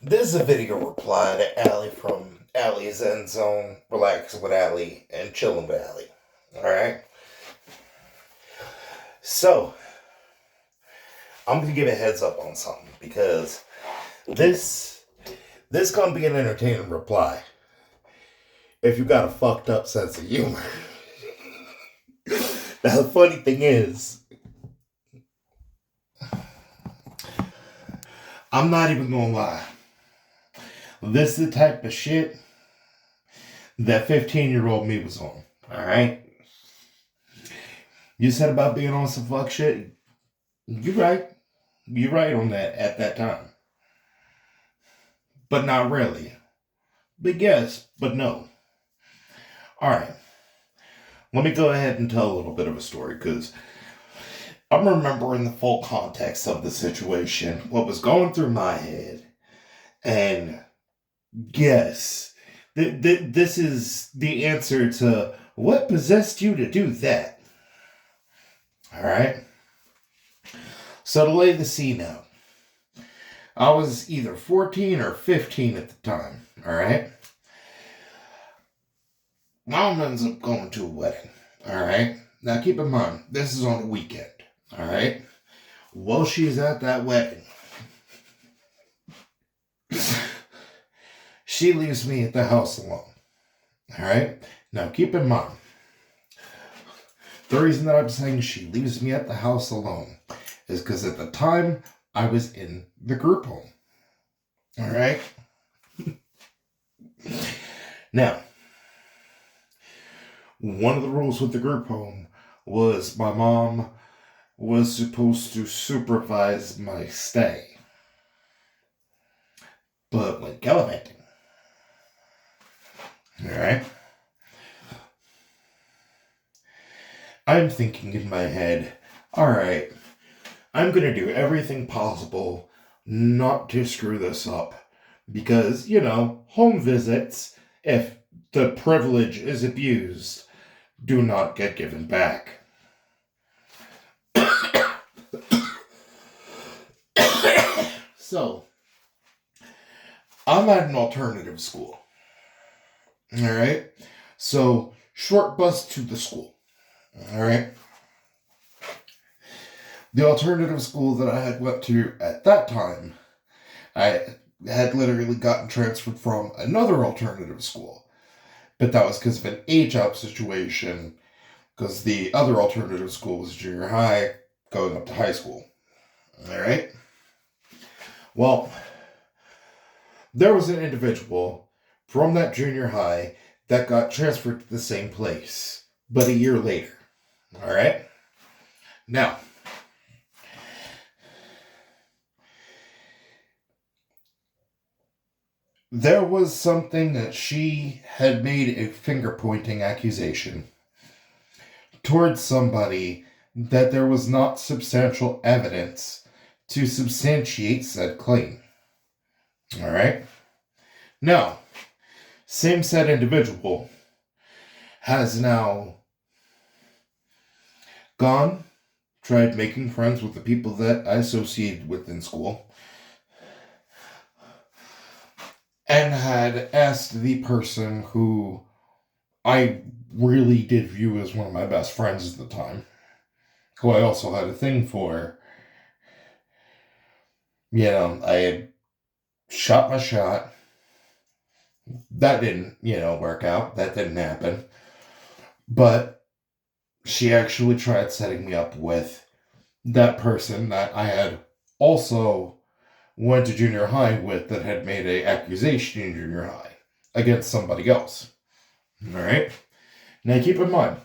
This is a video reply to Allie from Allie's End Zone, Relax with Allie, and Chillin' with Allie. Alright? So, I'm going to give a heads up on something because this gonna be an entertaining reply if you got a fucked up sense of humor. Now, the funny thing is, I'm not even gonna lie. This is the type of shit that 15-year-old me was on. Alright? You said about being on some fuck shit. You're right. You're right on that at that time. But not really. But yes, but no. Alright. Let me go ahead and tell a little bit of a story because I'm remembering the full context of the situation, what was going through my head. And yes, this is the answer to what possessed you to do that. Alright? So to lay the scene out, I was either 14 or 15 at the time, alright? Mom ends up going to a wedding, alright? Now keep in mind, this is on a weekend, alright? While she's at that wedding, she leaves me at the house alone, alright? Now keep in mind, the reason that I'm saying she leaves me at the house alone is because at the time, I was in the group home. Alright? Now, one of the rules with the group home was my mom was supposed to supervise my stay. But went gallivanting. Alright? I'm thinking in my head, alright, I'm going to do everything possible not to screw this up. Because, home visits, if the privilege is abused, do not get given back. So, I'm at an alternative school. Alright? So, short bus to the school. Alright? The alternative school that I had went to at that time, I had literally gotten transferred from another alternative school. But that was because of an age-out situation, because the other alternative school was junior high, going up to high school. Alright? Well, there was an individual from that junior high that got transferred to the same place, but a year later. Alright? Now, there was something that she had made a finger-pointing accusation towards somebody that there was not substantial evidence to substantiate said claim. Alright? Now, same said individual has now gone, tried making friends with the people that I associated with in school, and had asked the person who I really did view as one of my best friends at the time, who I also had a thing for. I had shot my shot. That didn't, work out. That didn't happen. But she actually tried setting me up with that person that I had also went to junior high with that had made an accusation in junior high against somebody else. Alright? Now keep in mind,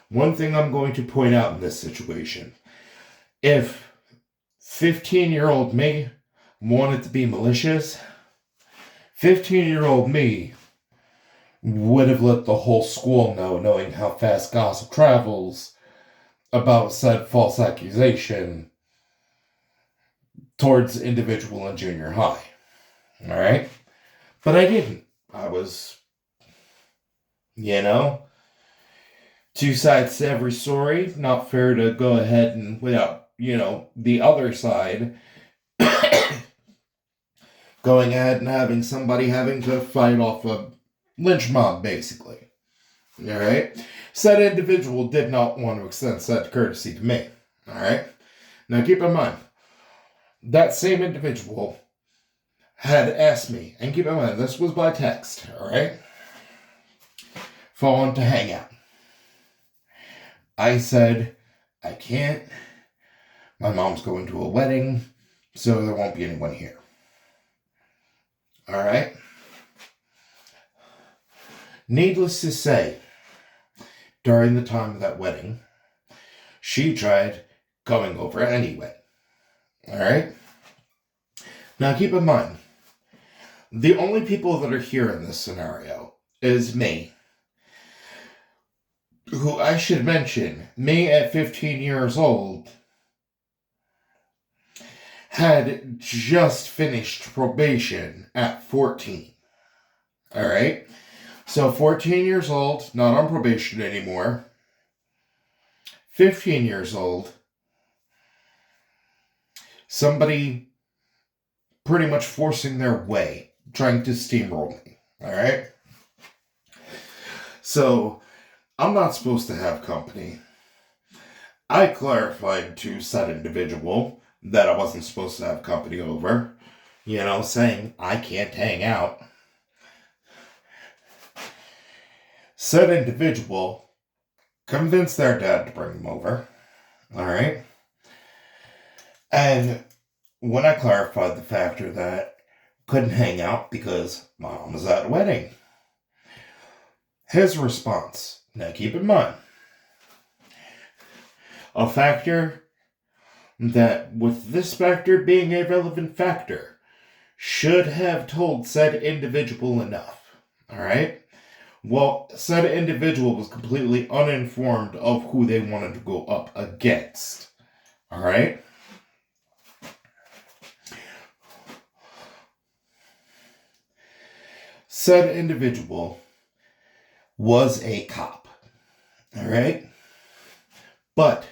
one thing I'm going to point out in this situation. If 15-year-old me wanted to be malicious, 15-year-old me would have let the whole school know, knowing how fast gossip travels about said false accusation towards individual in junior high. Alright? But I didn't. I was, two sides to every story. Not fair to go ahead and without, the other side going ahead and having somebody having to fight off a lynch mob, basically. Alright? Said individual did not want to extend said courtesy to me. Alright? Now keep in mind, that same individual had asked me, and keep in mind, this was by text, alright? For him to hang out. I said, I can't. My mom's going to a wedding, so there won't be anyone here. Alright? Needless to say, during the time of that wedding, she tried coming over anyway. Alright? Now keep in mind, the only people that are here in this scenario is me. Who I should mention, me at 15 years old, had just finished probation at 14. Alright? So 14 years old, not on probation anymore. 15 years old, somebody pretty much forcing their way, trying to steamroll me. Alright? So, I'm not supposed to have company. I clarified to said individual that I wasn't supposed to have company over, saying I can't hang out. Said individual convinced their dad to bring them over. Alright? And when I clarified the factor that couldn't hang out because mom was at a wedding, his response, now keep in mind, a factor that, with this factor being a relevant factor, should have told said individual enough. Alright? Well, said individual was completely uninformed of who they wanted to go up against. Alright? Said individual was a cop. Alright? But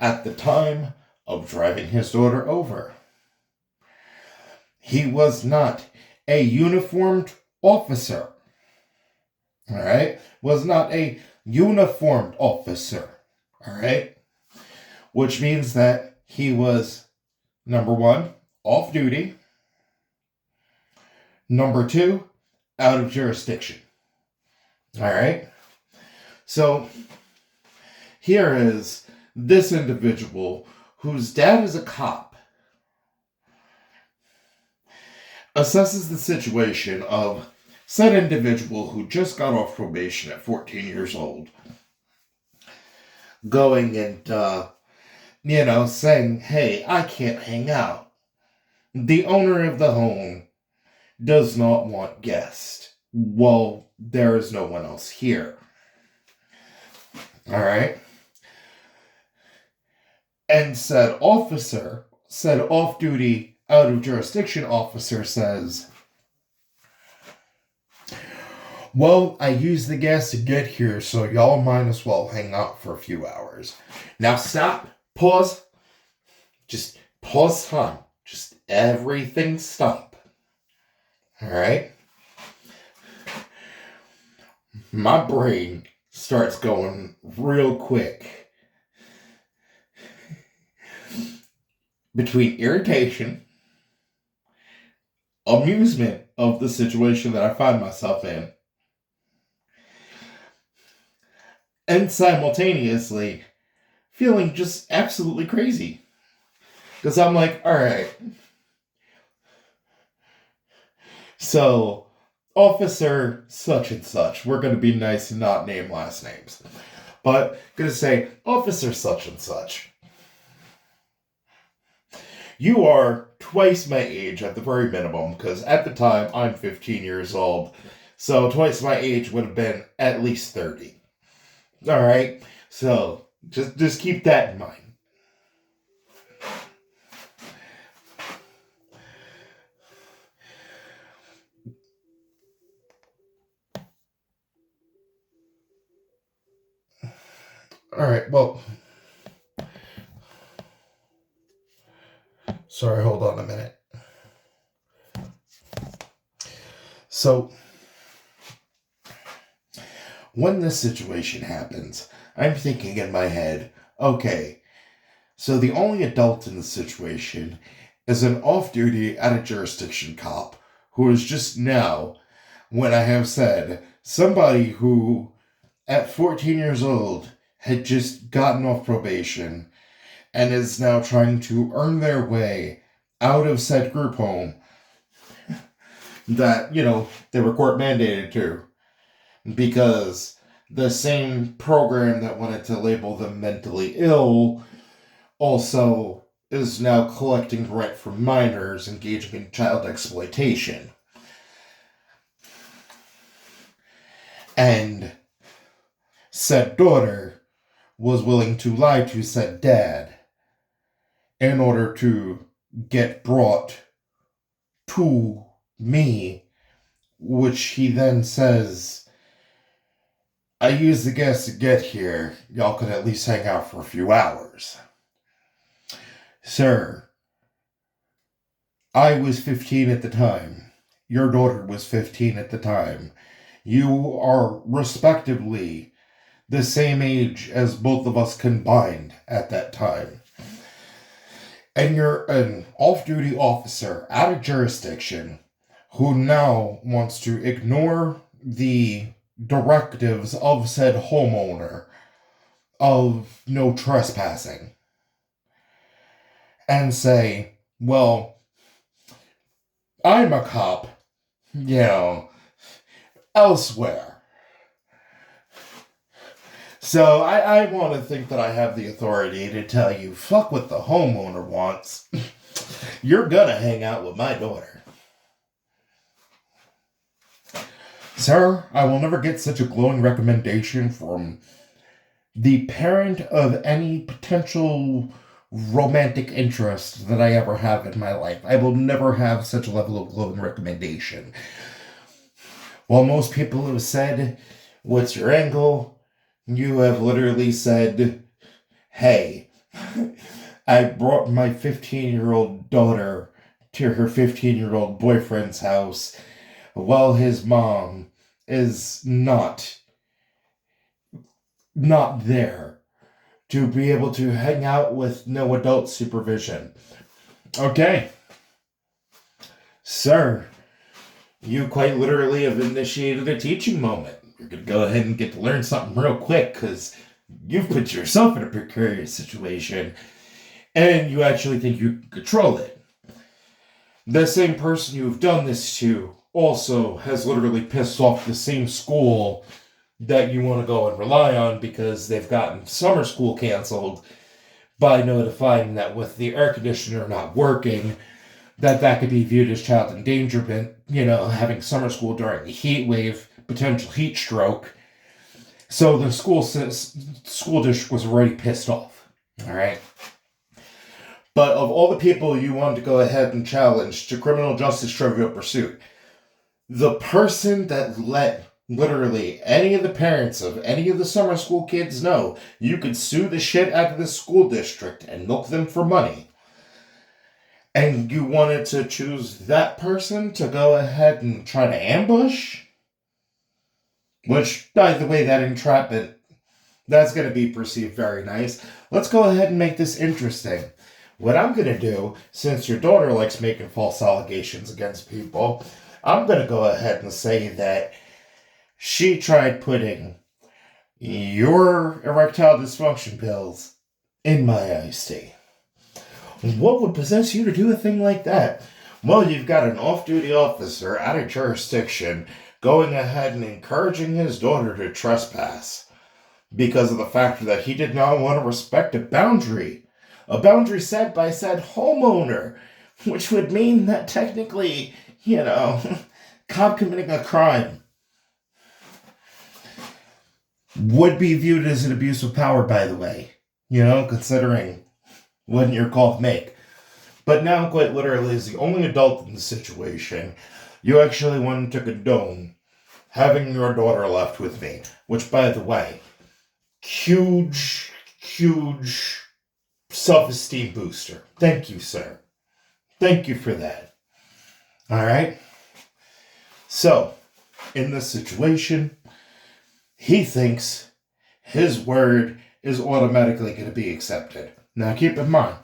at the time of driving his daughter over, he was not a uniformed officer. Alright? Was not a uniformed officer. Alright? Which means that he was, number one, off duty. Number two, out of jurisdiction. Alright? So, here is this individual whose dad is a cop, assesses the situation of said individual who just got off probation at 14 years old, going and, saying, hey, I can't hang out. The owner of the home does not want guests. Well, there is no one else here. Alright? And said officer, said off-duty, out-of-jurisdiction officer says, well, I used the gas to get here, so y'all might as well hang out for a few hours. Now stop, pause, just pause time, just everything stop. Alright? My brain starts going real quick between irritation, amusement of the situation that I find myself in, and simultaneously feeling just absolutely crazy. Because I'm like, alright, so officer such and such, we're going to be nice and not name last names, but going to say, officer such and such, you are twice my age at the very minimum, because at the time I'm 15 years old, so twice my age would have been at least 30. Alright, so just keep that in mind. Alright, well, sorry, hold on a minute. So, when this situation happens, I'm thinking in my head, okay, so the only adult in the situation is an off-duty out-of-jurisdiction cop who is just now, when I have said, somebody who, at 14 years old, had just gotten off probation and is now trying to earn their way out of said group home that, they were court mandated to. Because the same program that wanted to label them mentally ill also is now collecting rent from minors engaging in child exploitation. And said daughter was willing to lie to said dad in order to get brought to me, which he then says, I used the gas to get here. Y'all could at least hang out for a few hours. Sir, I was 15 at the time. Your daughter was 15 at the time. You are respectively the same age as both of us combined at that time. And you're an off-duty officer out of jurisdiction who now wants to ignore the directives of said homeowner of no trespassing and say, well, I'm a cop, elsewhere. So I want to think that I have the authority to tell you, fuck what the homeowner wants. You're gonna hang out with my daughter. Sir, I will never get such a glowing recommendation from the parent of any potential romantic interest that I ever have in my life. I will never have such a level of glowing recommendation. While most people have said, what's your angle? You have literally said, hey, I brought my 15-year-old daughter to her 15-year-old boyfriend's house while his mom is not there to be able to hang out with no adult supervision. Okay. Sir, you quite literally have initiated a teaching moment. You're going to go ahead and get to learn something real quick because you've put yourself in a precarious situation and you actually think you can control it. The same person you've done this to also has literally pissed off the same school that you want to go and rely on because they've gotten summer school canceled by notifying that with the air conditioner not working, that could be viewed as child endangerment, having summer school during the heat wave, potential heat stroke. So the school district was already pissed off. All right. But of all the people you wanted to go ahead and challenge to criminal justice trivial pursuit, the person that let literally any of the parents of any of the summer school kids know you could sue the shit out of the school district and milk them for money, and you wanted to choose that person to go ahead and try to ambush? Which, by the way, that entrapment, that's going to be perceived very nice. Let's go ahead and make this interesting. What I'm going to do, since your daughter likes making false allegations against people, I'm going to go ahead and say that she tried putting your erectile dysfunction pills in my iced tea. What would possess you to do a thing like that? Well, you've got an off-duty officer out of jurisdiction going ahead and encouraging his daughter to trespass because of the fact that he did not want to respect a boundary set by said homeowner, which would mean that technically, cop committing a crime would be viewed as an abuse of power, by the way, considering what your call make. But now, quite literally, as the only adult in the situation, you actually wanted to condone having your daughter left with me, which, by the way, huge self-esteem booster. Thank you, sir. Thank you for that. All right? So, in this situation, he thinks his word is automatically going to be accepted. Now, keep in mind,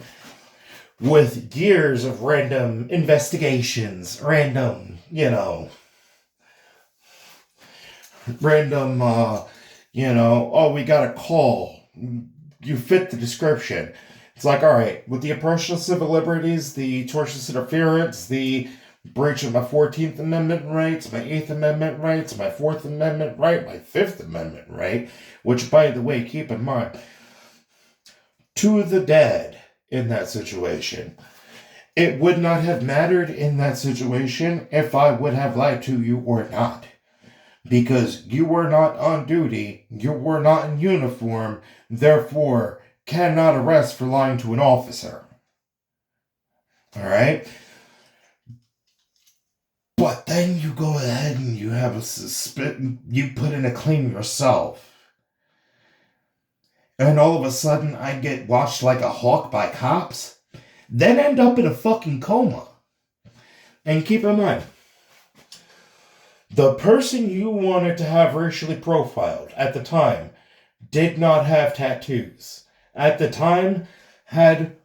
with years of random investigations, random, oh, we got a call. You fit the description. It's like, all right, with the oppression of civil liberties, the tortious interference, the breach of my 14th Amendment rights, my 8th Amendment rights, my 4th Amendment right, my 5th Amendment right, which, by the way, keep in mind, to the dead in that situation. It would not have mattered in that situation if I would have lied to you or not. Because you were not on duty, you were not in uniform, therefore cannot arrest for lying to an officer. Alright? But then you go ahead and you have you put in a claim yourself. And all of a sudden I get watched like a hawk by cops, then end up in a fucking coma. And keep in mind, the person you wanted to have racially profiled at the time did not have tattoos. At the time, had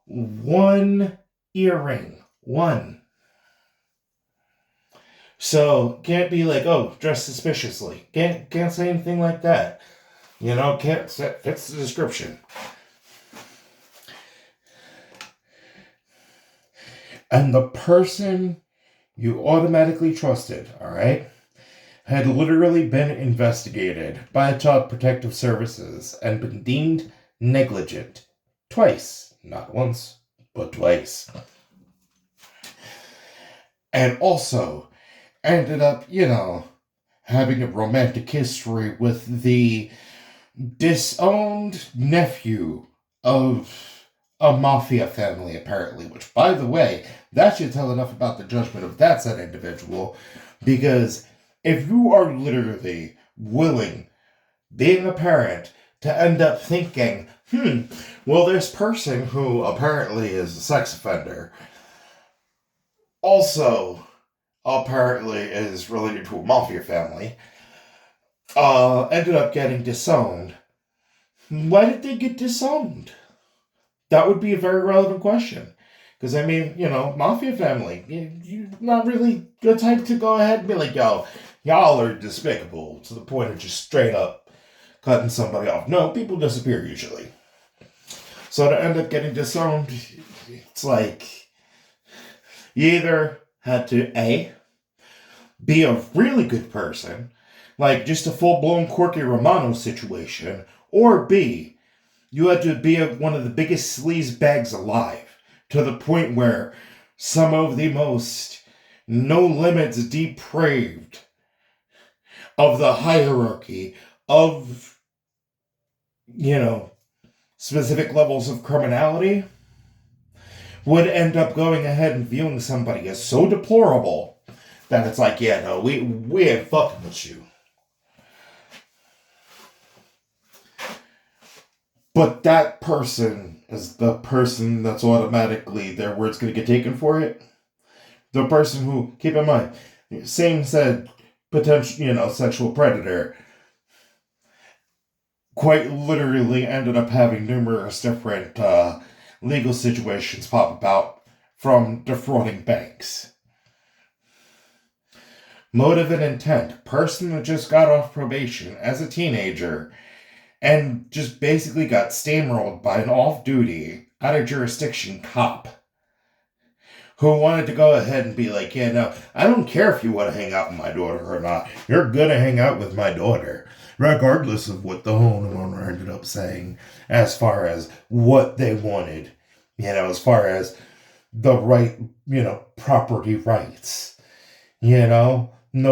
one earring. One. So, can't be like, oh, dress suspiciously. Can't say anything like that. Fits the description. And the person you automatically trusted, alright, had literally been investigated by Child Protective Services and been deemed negligent. Twice. Not once, but twice. And also ended up, having a romantic history with the disowned nephew of a mafia family, apparently, which, by the way, that should tell enough about the judgment of that said individual, because if you are literally willing, being a parent, to end up thinking, well, this person who apparently is a sex offender also apparently is related to a mafia family, ended up getting disowned. Why did they get disowned? That would be a very relevant question. Because, mafia family, you're not really the type to go ahead and be like, yo, y'all are despicable to the point of just straight up cutting somebody off. No, people disappear usually. So to end up getting disowned, it's like, you either had to, A, be a really good person, like just a full-blown Corky Romano situation, or B, you had to be one of the biggest sleaze bags alive, to the point where some of the most no-limits depraved of the hierarchy of, specific levels of criminality would end up going ahead and viewing somebody as so deplorable that it's like, yeah, no, we ain't fucking with you. But that person is the person that's automatically their word's going to get taken for it. The person who, keep in mind, same said potential, sexual predator, quite literally ended up having numerous different legal situations pop about from defrauding banks. Motive and intent. Person that just got off probation as a teenager and just basically got steamrolled by an off-duty, out-of-jurisdiction cop who wanted to go ahead and be like, yeah, no, I don't care if you want to hang out with my daughter or not. You're going to hang out with my daughter, regardless of what the homeowner ended up saying as far as what they wanted, as far as the right, property rights, no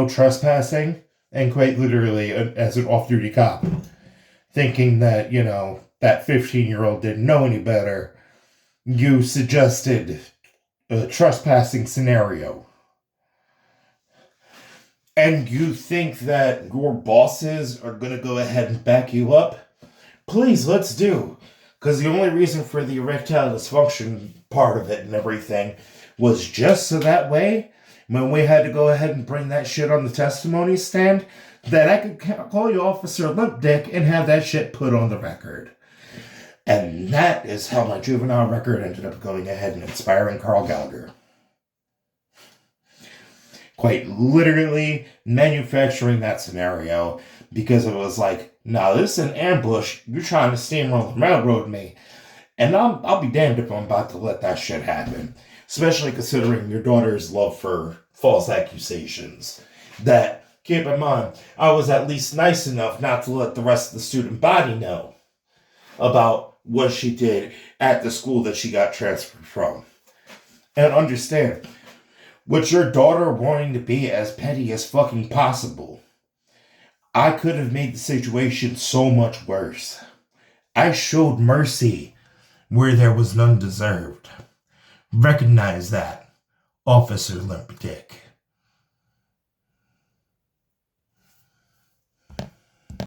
trespassing, and quite literally as an off-duty cop, thinking that, that 15-year-old didn't know any better, you suggested a trespassing scenario. And you think that your bosses are going to go ahead and back you up? Please, let's do. Because the only reason for the erectile dysfunction part of it and everything was just so that way when we had to go ahead and bring that shit on the testimony stand, that I could call you Officer Limp Dick and have that shit put on the record. And that is how my juvenile record ended up going ahead and inspiring Carl Gallagher. Quite literally manufacturing that scenario, because it was like, no, this is an ambush. You're trying to steamroll and railroad me. And I'll be damned if I'm about to let that shit happen. Especially considering your daughter's love for false accusations. That, keep in mind, I was at least nice enough not to let the rest of the student body know about what she did at the school that she got transferred from. And understand, with your daughter wanting to be as petty as fucking possible, I could have made the situation so much worse. I showed mercy where there was none deserved. Recognize that, Officer Limp Dick.